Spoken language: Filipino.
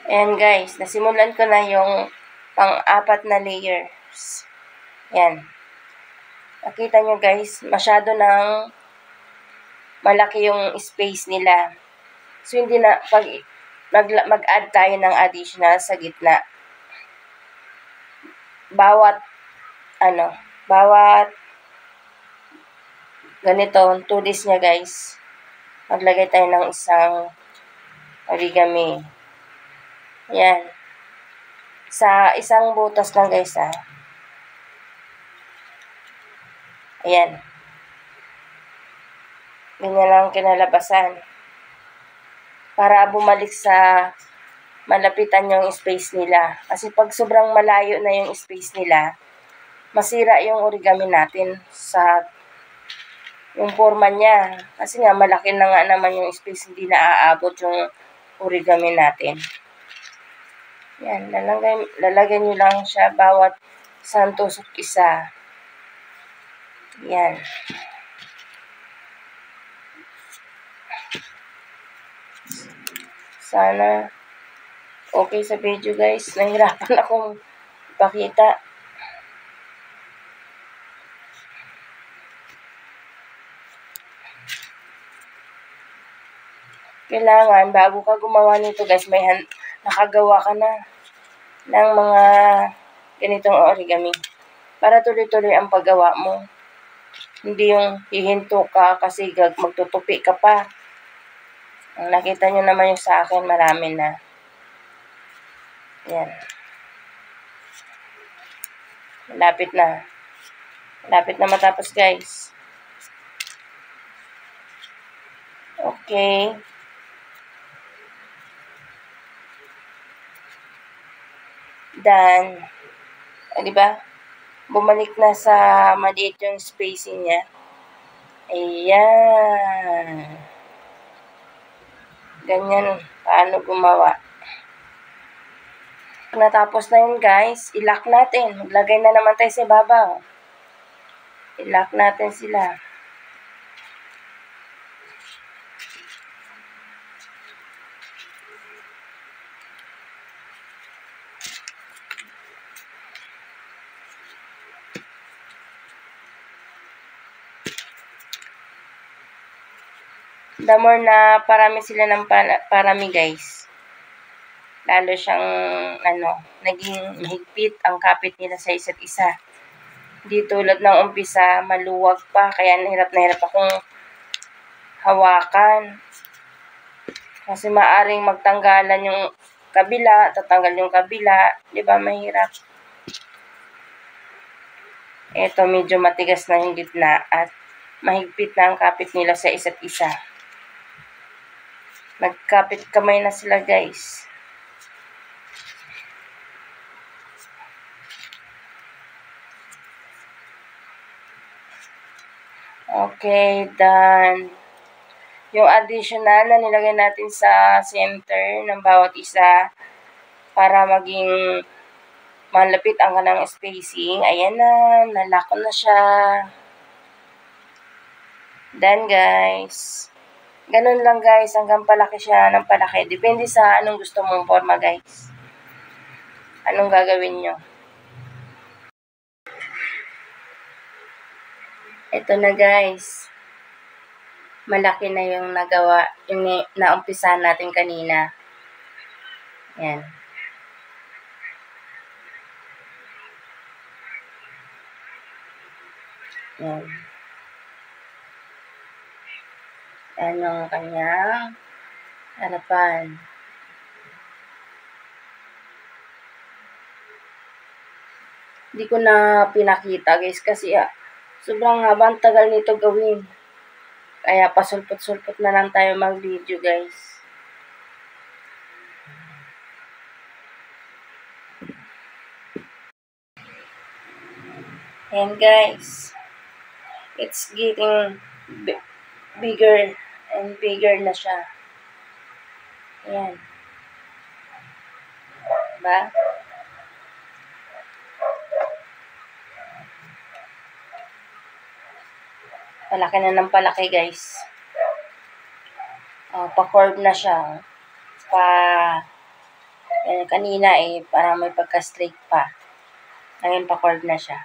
Ayan guys, nasimulan ko na yung pang-apat na layers. Ayan. Nakita nyo guys, masyado nang malaki yung space nila. So, hindi na, pag mag-add tayo ng additional sa gitna. Bawat ganito, 2 days niya guys, maglagay tayo ng isang origami. Ayan. Sa isang butas lang guys Ayan. Ganyan lang kinalabasan. Para bumalik sa malapitan yung space nila. Kasi pag sobrang malayo na yung space nila, masira yung origami natin sa yung forma niya. Kasi nga malaki na nga naman yung space, hindi na aabot yung origami natin. Yan, lalagyan nyo lang siya bawat isang tusok isa. Yan. Sana okay sa video guys. Nahirapan akong ipakita. Kailangan, bago ka gumawa nito guys, nakagawa ka na ng mga ganitong origami. Para tuloy-tuloy ang paggawa mo. Hindi yung hihinto ka kasi magtutupi ka pa. Nakita nyo naman yung sa akin, marami na. Yan. Malapit na. Malapit na matapos guys. Okay. Done. Diba? Bumalik na sa maliit yung spacing niya. Ayan. Ganyan. Paano gumawa. Natapos na yun guys, i-lock natin. Maglagay na naman tayo sa ibabaw. I-lock natin sila. The more na parami sila ng parami guys, lalo siyang naging mahigpit ang kapit nila sa isa't isa. Di tulad ng umpisa, maluwag pa, kaya na hirap akong hawakan. Kasi maaring magtanggalan yung kabila, tatanggal yung kabila, di ba mahirap? Ito medyo matigas na yung gitna at mahigpit na ang kapit nila sa isa't isa. Nagkapit kamay na sila guys. Okay, done. Yung additional na nilagay natin sa center ng bawat isa para maging malapit ang kanang spacing. Ayan na, nalock na siya. Done guys. Ganun lang guys, hanggang palaki siya ng palaki. Depende sa anong gusto mong forma guys. Anong gagawin nyo. Ito na guys. Malaki na yung nagawa, yung naumpisahan natin kanina. Yan. Yan. Yan yung kanyang harapan. Hindi ko na pinakita guys kasi sobrang habang tagal nito gawin. Kaya pasulpot-sulpot na lang tayo mag-video guys. And guys, it's getting bigger and bigger na siya. Ayan. Diba? Palaki na ng palaki guys. Pa-curve na siya. kanina parang may pagka-straight pa. Ngayon pa-curve na siya.